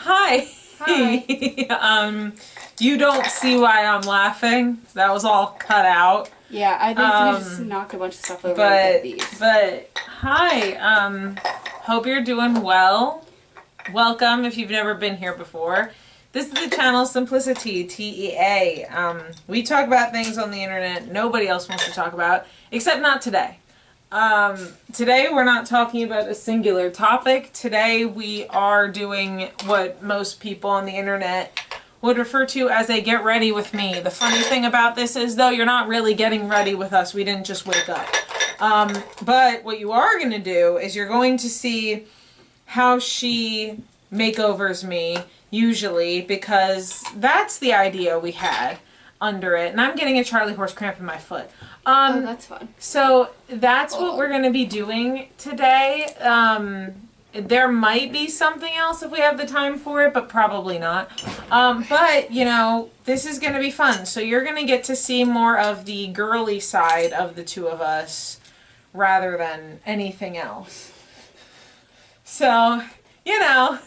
Hi. Hi. You don't see why I'm laughing. That was all cut out. Yeah, I basically just knocked a bunch of stuff over and did these. But hi. Hope you're doing well. Welcome if you've never been here before. This is the channel Simplicity, TEA. We talk about things on the internet nobody else wants to talk about, except not today. Today we're not talking about a singular topic. Today we are doing what most people on the internet would refer to as a get ready with me. The funny thing about this is, though, you're not really getting ready with us. We didn't just wake up. But what you are going to do is you're going to see how she makeovers me, usually, because that's the idea we had under it. And I'm getting a Charlie horse cramp in my foot. Oh, that's fun. So that's what we're going to be doing today. There might be something else if we have the time for it, but probably not. But, you know, this is going to be fun. So you're going to get to see more of the girly side of the two of us rather than anything else. So, you know,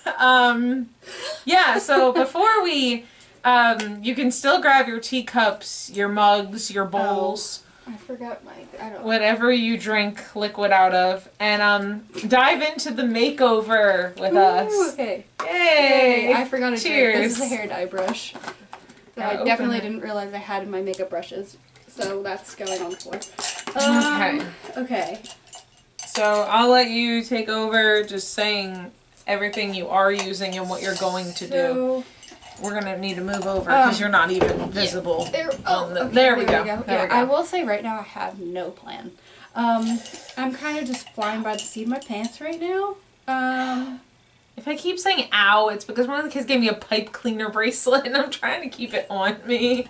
yeah, so before we, you can still grab your teacups, your mugs, your bowls. I forgot my, I don't know. Whatever you drink liquid out of, and dive into the makeover with us. Okay. Yay! I forgot to Cheers. drink. This is a hair dye brush that I definitely didn't realize I had in my makeup brushes. So that's going on the floor. Okay. So I'll let you take over, just saying everything you are using and what you're going to do. We're going to need to move over because you're not even visible. Yeah. There we go. Yeah, I will say right now I have no plan. I'm kind of just flying by the seat of my pants right now. If I keep saying ow, it's because one of the kids gave me a pipe cleaner bracelet and I'm trying to keep it on me.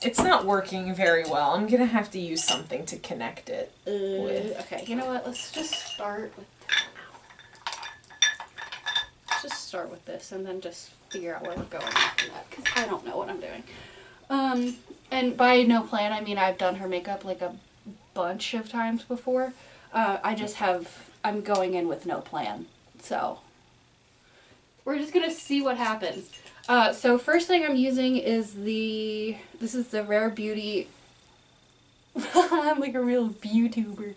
It's not working very well. I'm going to have to use something to connect it with. Okay, you know what? Let's just start with this and then just figure out where we're going after that, because I don't know what I'm doing. And by no plan, I mean I've done her makeup like a bunch of times before. I'm going in with no plan. So we're just gonna see what happens. So first thing I'm using is this is the Rare Beauty. I'm like a real YouTuber.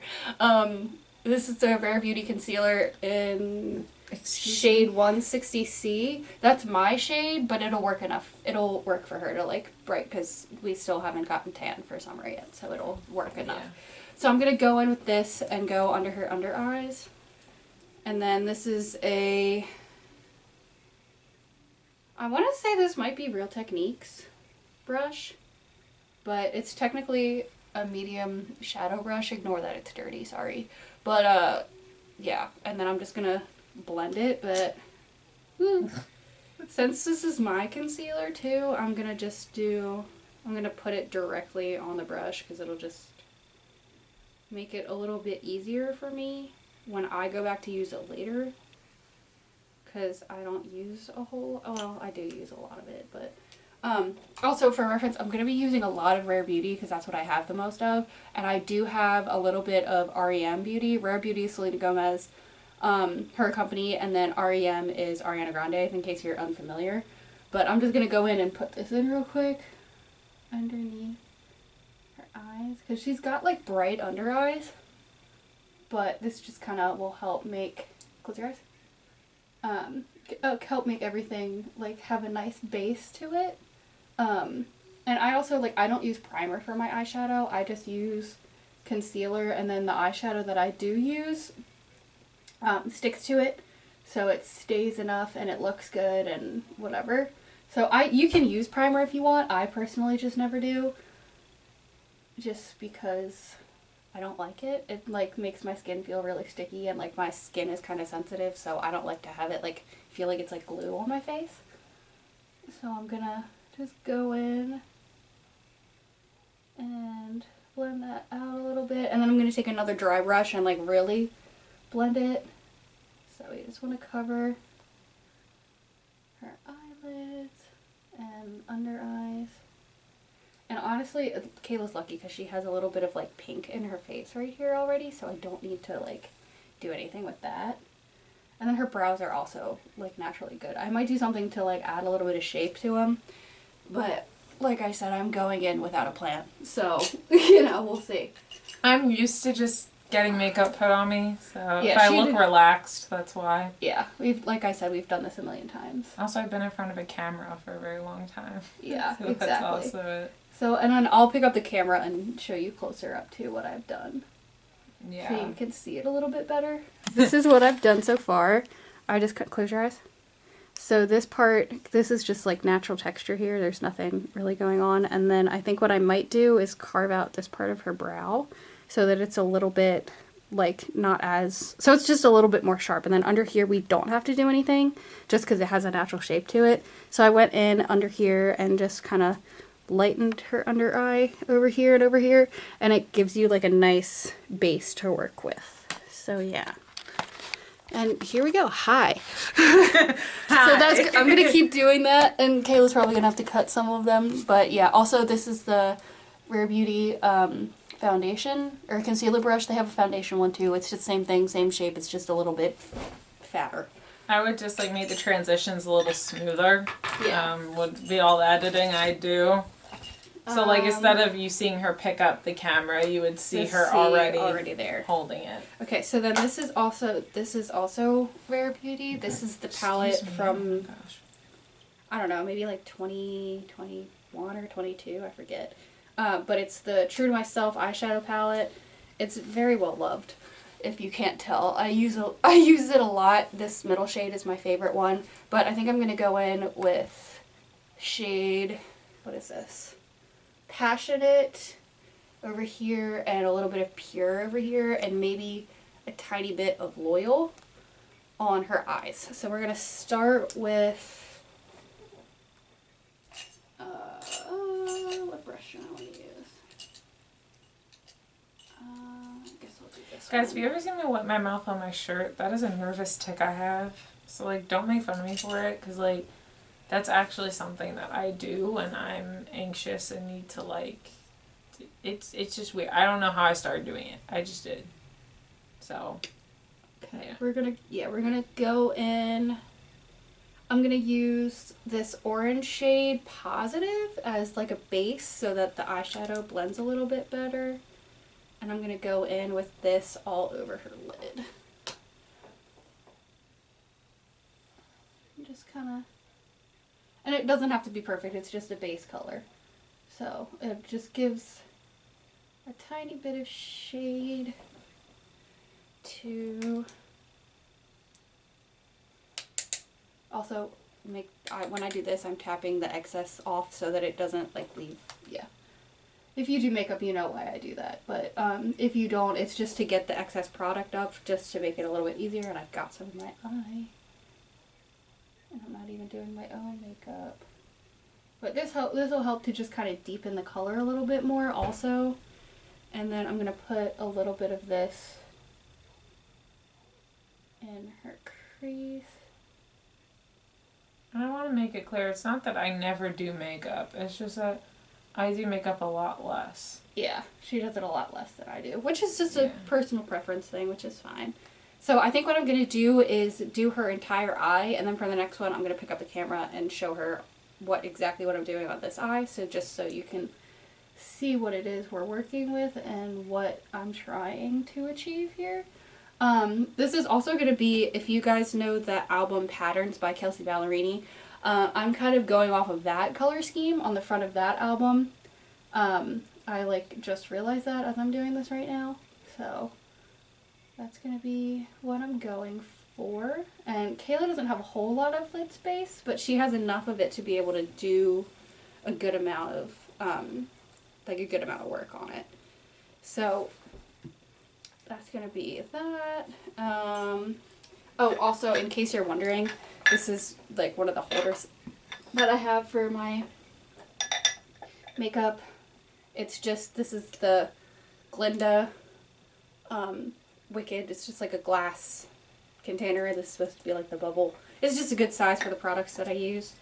This is the Rare Beauty concealer in shade 160C. That's my shade, but it'll work enough. It'll work for her to like bright, because we still haven't gotten tan for summer yet, so it'll work enough. Yeah. So I'm gonna go in with this and go under her under eyes. And then this is I want to say this might be Real Techniques brush, but it's technically a medium shadow brush. Ignore that it's dirty, sorry. But yeah, and then I'm just gonna blend it, but since this is my concealer too, I'm gonna put it directly on the brush because it'll just make it a little bit easier for me when I go back to use it later, because I don't use well, I do use a lot of it, but also for reference, I'm going to be using a lot of Rare Beauty because that's what I have the most of, and I do have a little bit of REM Beauty. Rare Beauty is Selena Gomez, her company, and then REM is Ariana Grande, in case you're unfamiliar. But I'm just going to go in and put this in real quick underneath her eyes, because she's got like bright under eyes, but this just kind of will help make, close your eyes, help make everything like have a nice base to it. And I also I don't use primer for my eyeshadow. I just use concealer, and then the eyeshadow that I do use sticks to it, so it stays enough and it looks good and whatever. So you can use primer if you want. I personally just never do, just because I don't like it. It like makes my skin feel really sticky, and like my skin is kind of sensitive, so I don't like to have it like feel like it's like glue on my face. So I'm gonna just go in and blend that out a little bit, and then I'm gonna take another dry brush and like really blend it. So we just want to cover her eyelids and under eyes. And honestly, Kayla's lucky because she has a little bit of like pink in her face right here already, so I don't need to like do anything with that. And then her brows are also, like, naturally good. I might do something to, like, add a little bit of shape to them. But, like I said, I'm going in without a plan. So, you know, we'll see. I'm used to just getting makeup put on me, so Yeah, if I look relaxed, that's why. Yeah, like I said, we've done this a million times. Also, I've been in front of a camera for a very long time. Yeah, so exactly. That's also it. So, and then I'll pick up the camera and show you closer up to what I've done. Yeah. So you can see it a little bit better. This is what I've done so far. I just close your eyes. So this part, this is just like natural texture here. There's nothing really going on. And then I think what I might do is carve out this part of her brow so that it's a little bit like not as, so it's just a little bit more sharp. And then under here we don't have to do anything just because it has a natural shape to it. So I went in under here and just kind of lightened her under eye over here and over here, and it gives you like a nice base to work with. So yeah. And here we go. Hi. Hi. So that's, I'm gonna keep doing that, and Kayla's probably gonna have to cut some of them. But yeah, also this is the Rare Beauty foundation or concealer brush. They have a foundation one too. It's just the same thing, same shape. It's just a little bit fatter. I would just like make the transitions a little smoother. Yeah. Would be all the editing I do. So like instead of you seeing her pick up the camera, you would see her already there holding it. Okay, so then this is also Rare Beauty. This is the palette from I don't know, maybe like 2021 or 22, I forget. But it's the True to Myself eyeshadow palette. It's very well loved, if you can't tell. I use it a lot. This middle shade is my favorite one, but I think I'm gonna go in with shade, what is this? Passionate over here and a little bit of Pure over here and maybe a tiny bit of Loyal on her eyes. So we're gonna start with what brush should I want to use? I guess I'll do this Guys, one. have you ever seen me wet my mouth on my shirt? That is a nervous tick I have. So like, don't make fun of me for it, because like, that's actually something that I do when I'm anxious and need to like, it's just weird. I don't know how I started doing it. I just did. So, Okay, yeah. we're gonna go in. I'm gonna use this orange shade Positive as like a base so that the eyeshadow blends a little bit better. And I'm gonna go in with this all over her lid. Just kind of, and it doesn't have to be perfect, it's just a base color. So it just gives a tiny bit of shade to also make, when I do this, I'm tapping the excess off so that it doesn't like leave, yeah. If you do makeup, you know why I do that. But if you don't, it's just to get the excess product up, just to make it a little bit easier. And I've got some in my eye. And I'm not even doing my own makeup. But this will help to just kind of deepen the color a little bit more also. And then I'm going to put a little bit of this in her crease. I want to make it clear, it's not that I never do makeup. It's just that I do makeup a lot less. Yeah, she does it a lot less than I do, which is just a personal preference thing, which is fine. So I think what I'm going to do is do her entire eye, and then for the next one I'm going to pick up the camera and show her exactly what I'm doing on this eye, so just so you can see what it is we're working with and what I'm trying to achieve here. This is also going to be, if you guys know the album Patterns by Kelsey Ballerini, I'm kind of going off of that color scheme on the front of that album. I like just realized that as I'm doing this right now. So that's going to be what I'm going for. And Kayla doesn't have a whole lot of lid space, but she has enough of it to be able to do a good amount of, a good amount of work on it. So that's going to be that. Oh, also, in case you're wondering, this is like one of the holders that I have for my makeup. It's just, this is the Glinda Wicked. It's just like a glass container. This is supposed to be like the bubble. It's just a good size for the products that I use.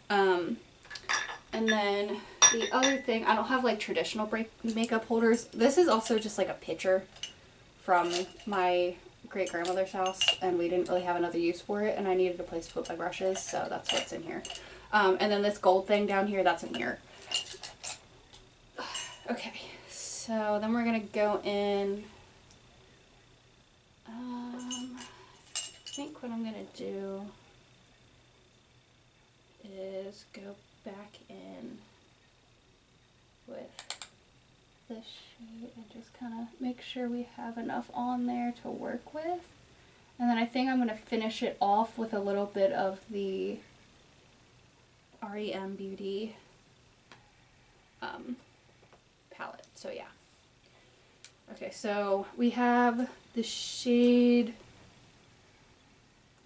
And then the other thing, I don't have like traditional makeup holders. This is also just like a picture from my great-grandmother's house, and we didn't really have another use for it, and I needed a place to put my brushes, so that's what's in here. And then this gold thing down here, that's in here. Okay, so then we're going to go in... I think what I'm going to do is go back in with this shade and just kind of make sure we have enough on there to work with. And then I think I'm going to finish it off with a little bit of the REM Beauty palette. So yeah. Okay, so we have the shade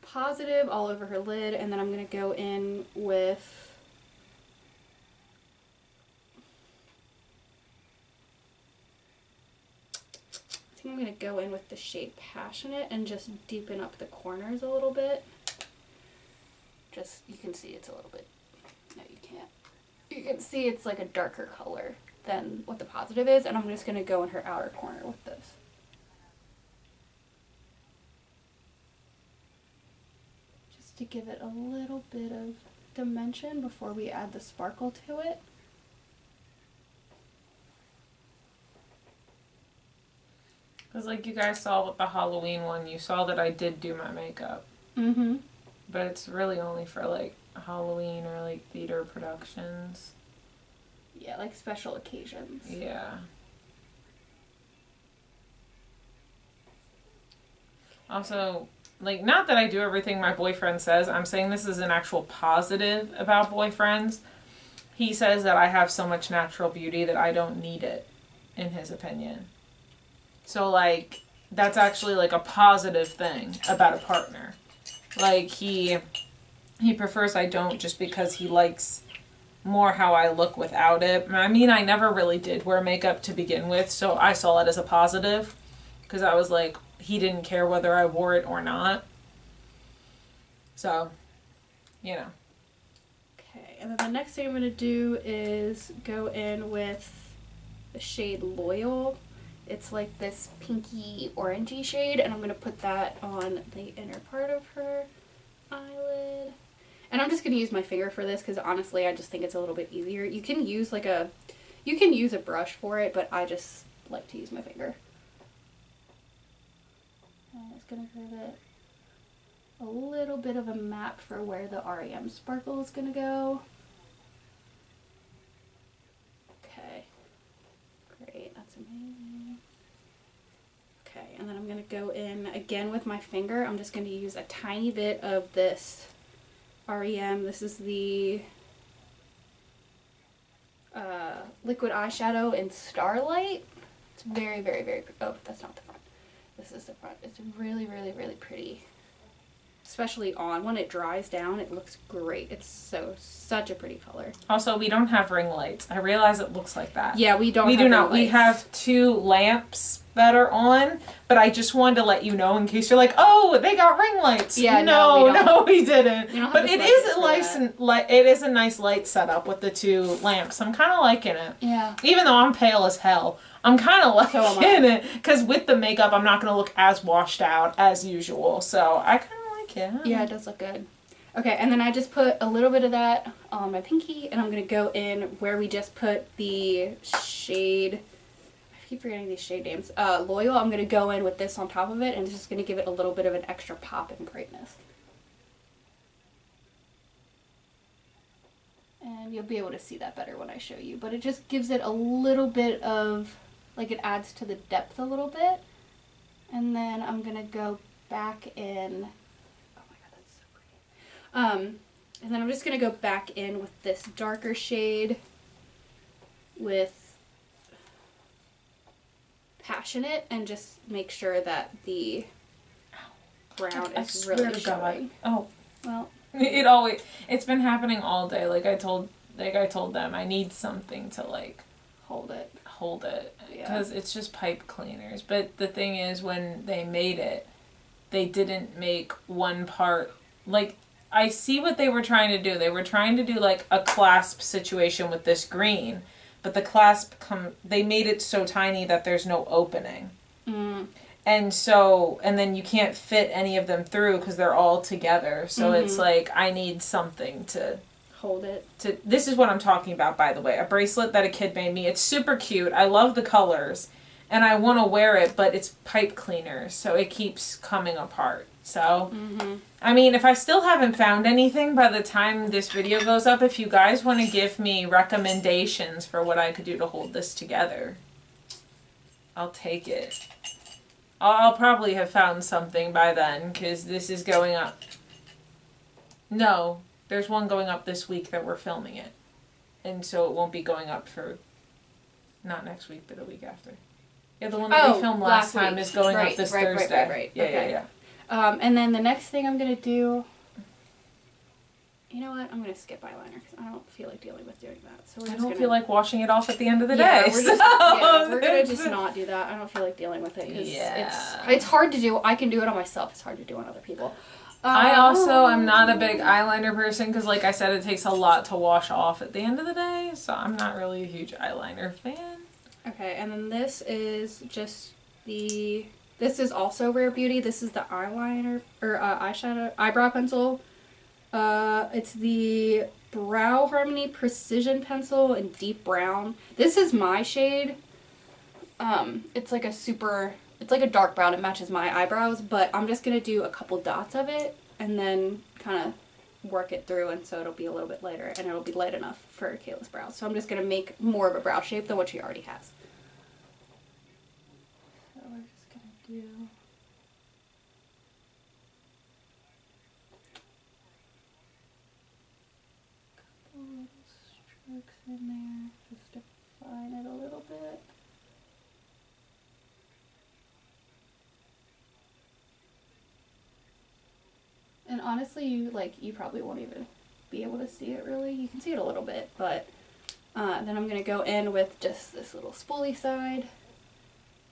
Positive all over her lid, and then I'm going to go in with I'm going to go in with the shade Passionate and just deepen up the corners a little bit. Just, you can see it's a little bit, no you can't. You can see it's like a darker color than what the Positive is, and I'm just going to go in her outer corner with this. Just to give it a little bit of dimension before we add the sparkle to it. Because like you guys saw with the Halloween one, you saw that I did do my makeup. Mm-hmm. But it's really only for like Halloween or like theater productions. Yeah, like special occasions. Yeah. Also, like, not that I do everything my boyfriend says. I'm saying this is an actual positive about boyfriends. He says that I have so much natural beauty that I don't need it, in his opinion. So, like, that's actually, like, a positive thing about a partner. Like, he prefers I don't just because he likes more how I look without it. I mean, I never really did wear makeup to begin with, so I saw it as a positive. Because I was like, he didn't care whether I wore it or not. So, you know. Okay, and then the next thing I'm going to do is go in with the shade Loyal. It's like this pinky orangey shade, and I'm going to put that on the inner part of her eyelid. And I'm just going to use my finger for this because honestly I just think it's a little bit easier. You can use like a brush for it, but I just like to use my finger. And it's going to give it a little bit of a map for where the REM sparkle is going to go. Okay, great, that's amazing. Okay, and then I'm going to go in again with my finger. I'm just going to use a tiny bit of this REM. This is the liquid eyeshadow in Starlight. It's very, very, very pretty. Oh, that's not the front. This is the front. It's really, really, really pretty. Especially on. When it dries down, it looks great. It's such a pretty color. Also, we don't have ring lights. I realize it looks like that. Yeah, we don't have do not. ring lights. We have 2 lamps that are on, but I just wanted to let you know in case you're like, oh, they got ring lights. Yeah, no, we didn't. But it is a nice light setup with the 2 lamps. I'm kind of liking it. Yeah. Even though I'm pale as hell, I'm kind of liking it because with the makeup, I'm not going to look as washed out as usual. So I kind of like it. Yeah, it does look good. Okay, and then I just put a little bit of that on my pinky, and I'm going to go in where we just put the shade, I keep forgetting these shade names, Loyal. I'm going to go in with this on top of it, and it's just going to give it a little bit of an extra pop and brightness. And you'll be able to see that better when I show you, but it just gives it a little bit of, like it adds to the depth a little bit. And then I'm going to go back in. And then I'm just going to go back in with this darker shade with Passionate and just make sure that the brown is really showing. Oh, well, it's been happening all day. Like I told them, I need something to like hold it because it's just pipe cleaners. But the thing is, when they made it, they didn't make one part like. I see what they were trying to do. They were trying to do like a clasp situation with this green, but the clasp they made it so tiny that there's no opening. And so, and then you can't fit any of them through because they're all together. So it's like, I need something to hold it. This is what I'm talking about, by the way. A bracelet that a kid made me. It's super cute. I love the colors. And I want to wear it, but it's pipe cleaner. So it keeps coming apart. So, I mean, if I still haven't found anything by the time this video goes up, if you guys want to give me recommendations for what I could do to hold this together, I'll take it. I'll probably have found something by then, because this is going up. No, there's one going up this week that we're filming it. And so it won't be going up for, not next week, but the week after. Yeah, the one that we filmed last time is going up this Thursday. Right. Yeah, okay. yeah. And then the next thing I'm going to do, you know what, I'm going to skip eyeliner because I don't feel like dealing with doing that. So I don't feel like washing it off at the end of the day. We're going to just not do that. I don't feel like dealing with it because it's hard to do. I can do it on myself. It's hard to do on other people. I also am not a big eyeliner person because, like I said, it takes a lot to wash off at the end of the day. So I'm not really a huge eyeliner fan. Okay, and then this is just this is also Rare Beauty. This is the eyeliner, or eyebrow pencil. It's the Brow Harmony Precision Pencil in deep brown. This is my shade. It's like a dark brown. It matches my eyebrows, but I'm just going to do a couple dots of it and then kind of work it through, and so it'll be a little bit lighter, and it'll be light enough for Kayla's brows. So I'm just going to make more of a brow shape than what she already has. So we're just going to do... little strokes in there just to define it a little bit. And honestly, you probably won't even be able to see it really. You can see it a little bit, but then I'm going to go in with just this little spoolie side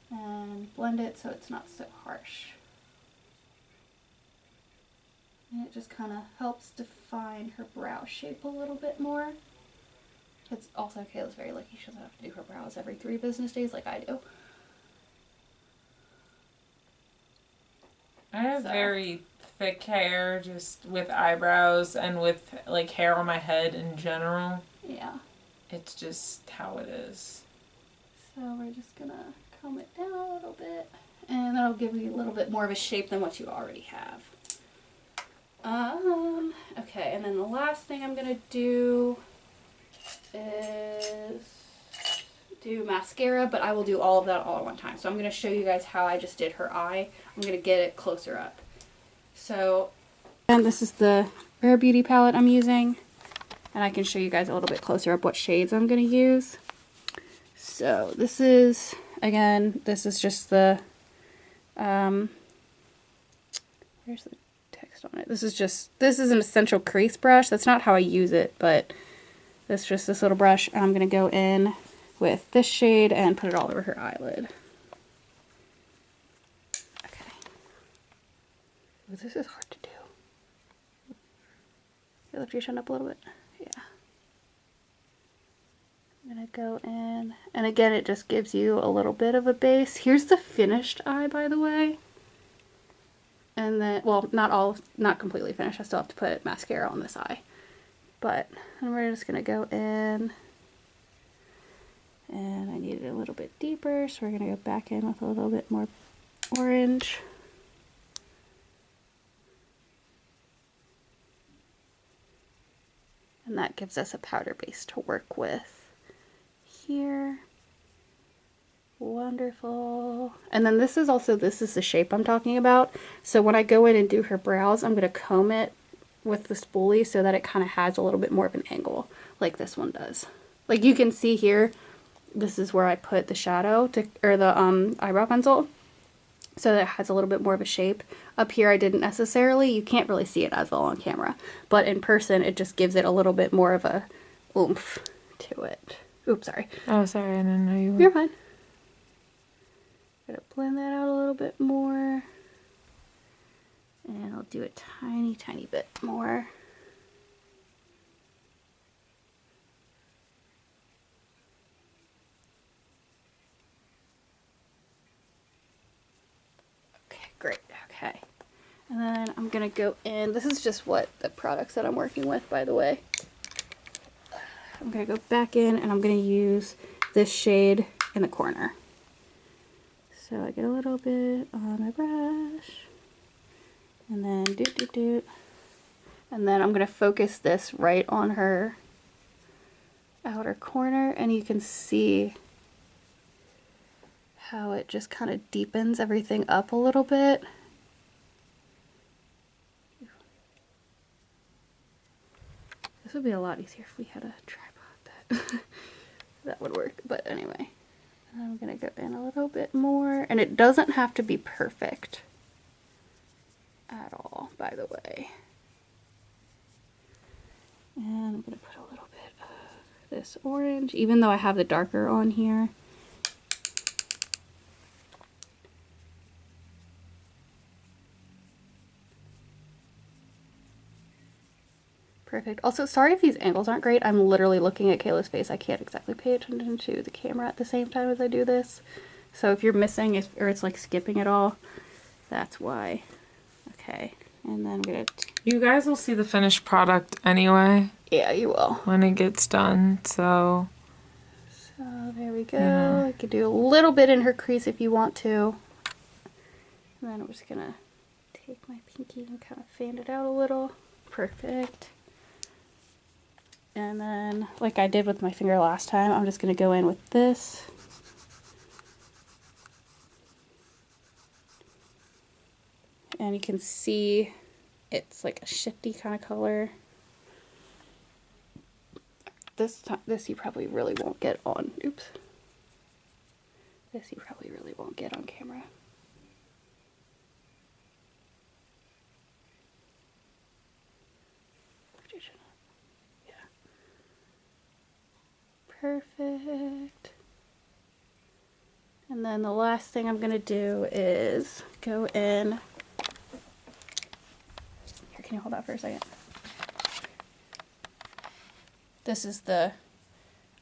and blend it so it's not so harsh. And it just kind of helps define her brow shape a little bit more. It's also, Kayla's very lucky she doesn't have to do her brows every 3 business days like I do. I have very thick hair, just with eyebrows and with like hair on my head in general. Yeah. It's just how it is. So we're just gonna comb it down a little bit, and that'll give you a little bit more of a shape than what you already have. Okay, and then the last thing I'm gonna do is do mascara, but I will do all of that all at one time. So I'm gonna show you guys how I just did her eye. I'm gonna get it closer up. So, and this is the Rare Beauty palette I'm using, and I can show you guys a little bit closer up what shades I'm gonna use. So this is, again, this is just the, where's the text on it? This is an essential crease brush. That's not how I use it, but it's just this little brush, and I'm gonna go in with this shade and put it all over her eyelid. Okay. Ooh, this is hard to do. You lift your chin up a little bit. Yeah. I'm gonna go in, and again, it just gives you a little bit of a base. Here's the finished eye, by the way. And then, well, not completely finished. I still have to put mascara on this eye. But we're just gonna go in, and I need it a little bit deeper, so we're gonna go back in with a little bit more orange. And that gives us a powder base to work with here. Wonderful. And then this is the shape I'm talking about. So when I go in and do her brows, I'm going to comb it with the spoolie so that it kind of has a little bit more of an angle, like this one does. Like you can see here, this is where I put the shadow, or the eyebrow pencil, so that it has a little bit more of a shape. Up here I didn't necessarily, you can't really see it as well on camera, but in person it just gives it a little bit more of a oomph to it. Oops, sorry. Oh, sorry, I didn't know you were. You're fine. Gonna blend that out a little bit more, and I'll do a tiny bit more. Great, okay. And then I'm gonna go in, this is just what the products that I'm working with, by the way. I'm gonna go back in and I'm gonna use this shade in the corner. So I get a little bit on my brush, and then doot. And then I'm gonna focus this right on her outer corner, and you can see how it just kind of deepens everything up a little bit. This would be a lot easier if we had a tripod that would work, but anyway. I'm gonna go in a little bit more, and it doesn't have to be perfect at all, by the way. And I'm gonna put a little bit of this orange, even though I have the darker on here. Perfect. Also, sorry if these angles aren't great. I'm literally looking at Kayla's face. I can't exactly pay attention to the camera at the same time as I do this. So if you're missing, or it's like skipping it all, that's why. Okay. And then I'm gonna... You guys will see the finished product anyway. Yeah, you will. When it gets done, so... So there we go. Yeah. You could do a little bit in her crease if you want to. And then I'm just gonna take my pinky and kind of fan it out a little. Perfect. And then, like I did with my finger last time, I'm just going to go in with this. And you can see it's like a shifty kind of color. This you probably really won't get on. Oops. This you probably really won't get on camera. Perfect. And then the last thing I'm going to do is go in. Here, can you hold that for a second? This is the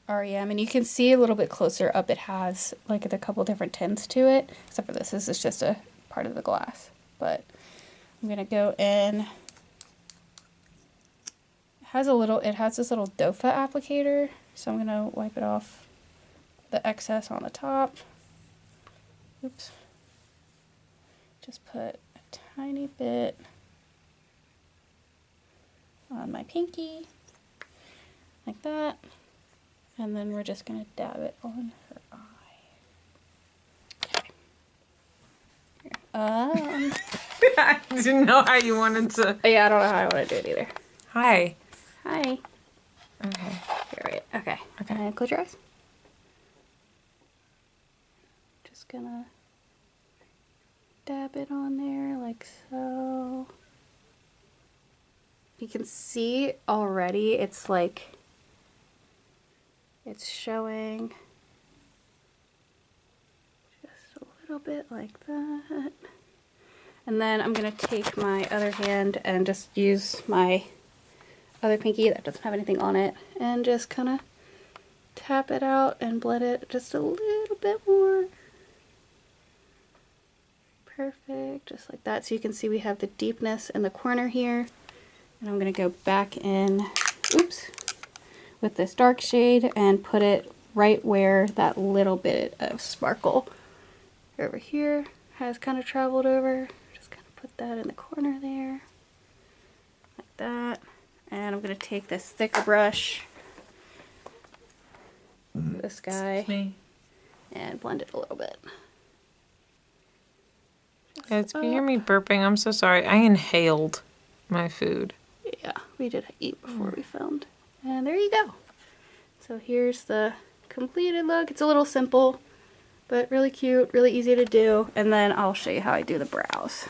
REM, and you can see a little bit closer up it has like a couple different tints to it, except for this is just a part of the glass. But I'm going to go in. It has this little dofa applicator, so I'm gonna wipe it off the excess on the top. Oops. Just put a tiny bit on my pinky, like that, and then we're just gonna dab it on her eye. I didn't know how you wanted to. Yeah, I don't know how I want to do it either. Hi. Hi. Okay. You're right. Okay. Okay. And close your eyes. Just gonna dab it on there like so. You can see already it's like it's showing just a little bit like that. And then I'm gonna take my other hand and just use my other pinky that doesn't have anything on it and just kind of tap it out and blend it just a little bit more. Perfect, just like that. So you can see we have the deepness in the corner here. And I'm going to go back in, oops, with this dark shade and put it right where that little bit of sparkle over here has kind of traveled over. Just kind of put that in the corner there, like that. And I'm going to take this thicker brush, this guy, and blend it a little bit. Guys, if you hear me burping, I'm so sorry. I inhaled my food. Yeah, we did eat before we filmed. And there you go. So here's the completed look. It's a little simple, but really cute, really easy to do. And then I'll show you how I do the brows.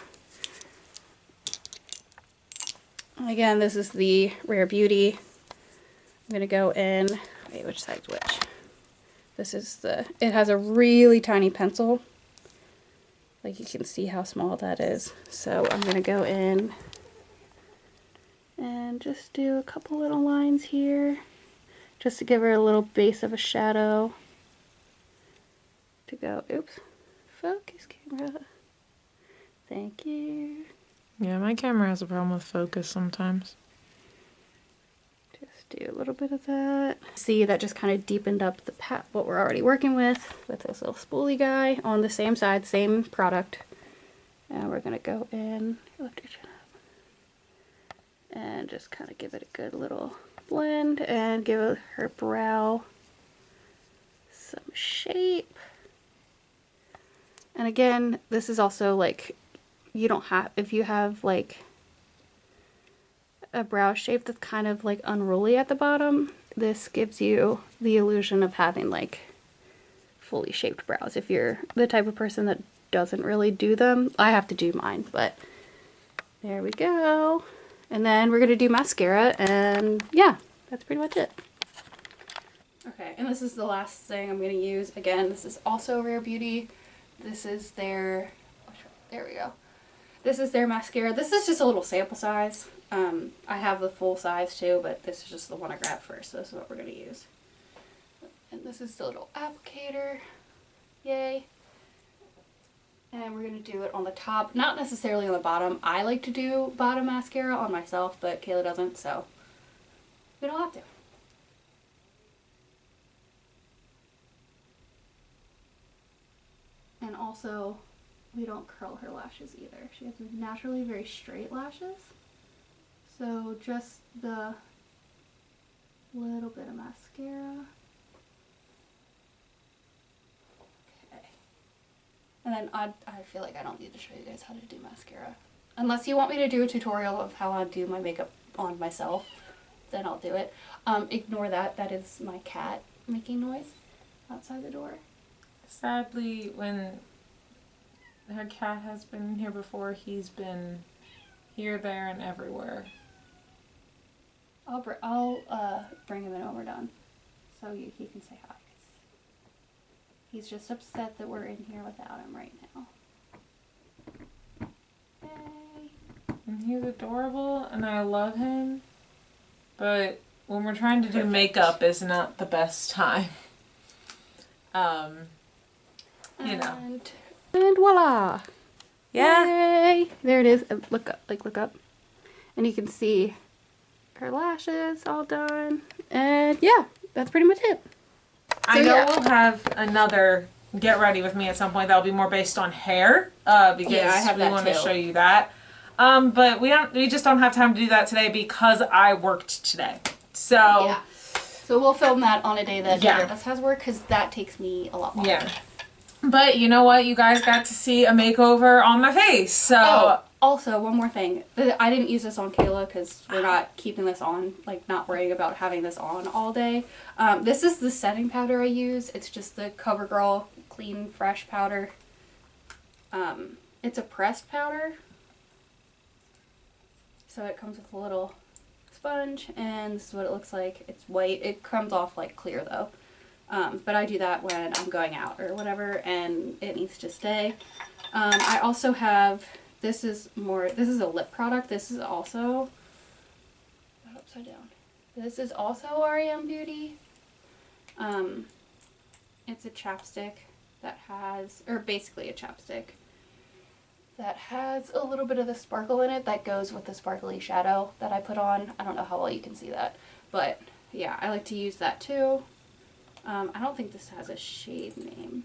Again, this is the Rare Beauty. I'm going to go in, wait, which side's which? This is it has a really tiny pencil. Like you can see how small that is. So I'm going to go in and just do a couple little lines here, just to give her a little base of a shadow. To go, oops, focus camera. Thank you. Yeah, my camera has a problem with focus sometimes. Just do a little bit of that. See, that just kind of deepened up the what we're already working with this little spoolie guy on the same side, same product. And we're gonna go in, lift your chin up, and just kind of give it a good little blend and give her brow some shape. And again, this is also like, you don't have, if you have like a brow shape that's kind of like unruly at the bottom, this gives you the illusion of having like fully shaped brows. If you're the type of person that doesn't really do them, I have to do mine, but there we go. And then we're gonna do mascara, and yeah, that's pretty much it. Okay, and this is the last thing I'm gonna use. Again, this is also Rare Beauty. This is their, there we go. This is their mascara. This is just a little sample size. I have the full size too, but this is just the one I grabbed first, so this is what we're gonna use. And this is the little applicator. Yay. And we're gonna do it on the top, not necessarily on the bottom. I like to do bottom mascara on myself, but Kayla doesn't, so we don't have to. And also, we don't curl her lashes either. She has naturally very straight lashes. So just the little bit of mascara. Okay. And then I feel like I don't need to show you guys how to do mascara. Unless you want me to do a tutorial of how I do my makeup on myself, then I'll do it. Ignore that. That is my cat making noise outside the door. Sadly, when her cat has been here before, he's been here, there, and everywhere. I'll bring him in when we're done, so he can say hi. He's just upset that we're in here without him right now. Yay. And he's adorable, and I love him, but when we're trying to do makeup is not the best time. You know. And voila! Yeah. Yay! There it is. Look up, look up. And you can see her lashes all done. And yeah, that's pretty much it. I know we'll have another Get Ready With Me at some point that'll be more based on hair, because we want to show you that. But we just don't have time to do that today because I worked today. So yeah. So we'll film that on a day that neither of us has work, because that takes me a lot longer. Yeah. But you know what? You guys got to see a makeover on my face. So also, one more thing. I didn't use this on Kayla because we're not keeping this on, like not worrying about having this on all day. This is the setting powder I use. It's just the CoverGirl Clean Fresh powder. It's a pressed powder. So it comes with a little sponge, and this is what it looks like. It's white. It comes off like clear though. But I do that when I'm going out or whatever, and it needs to stay. I also have, this is a lip product. This is also, upside down. This is also REM Beauty. It's a chapstick that has, or basically a chapstick that has a little bit of the sparkle in it that goes with the sparkly shadow that I put on. I don't know how well you can see that, but yeah, I like to use that too. I don't think this has a shade name.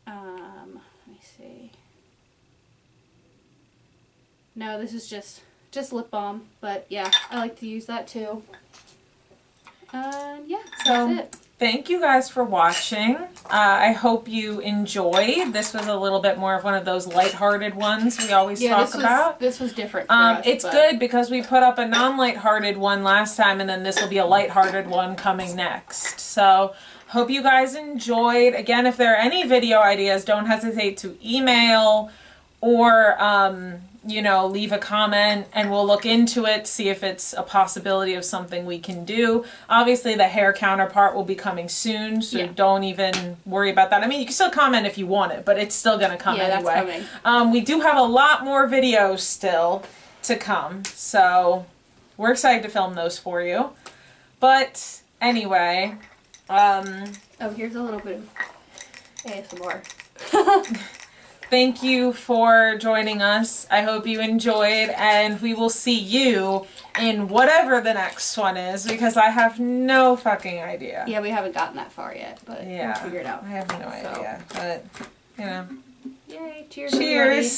Let me see. No, this is just lip balm, but yeah, I like to use that too. Yeah, so that's it. Thank you guys for watching. I hope you enjoyed. This was a little bit more of one of those lighthearted ones we always talk about. This was different for us, it's good because we put up a non-lighthearted one last time, and then this will be a lighthearted one coming next. So hope you guys enjoyed. Again, if there are any video ideas, don't hesitate to email or you know, leave a comment and we'll look into it, see if it's a possibility of something we can do. Obviously the hair counterpart will be coming soon, so don't even worry about that. I mean, you can still comment if you want it, but it's still gonna come anyway. That's coming. We do have a lot more videos still to come, so we're excited to film those for you. But anyway, oh, here's a little bit of ASMR. thank you for joining us. I hope you enjoyed, and we will see you in whatever the next one is, because I have no fucking idea. Yeah, we haven't gotten that far yet, but we'll figure it out. I have no idea, but, you know. Yay, cheers. Cheers. Everybody.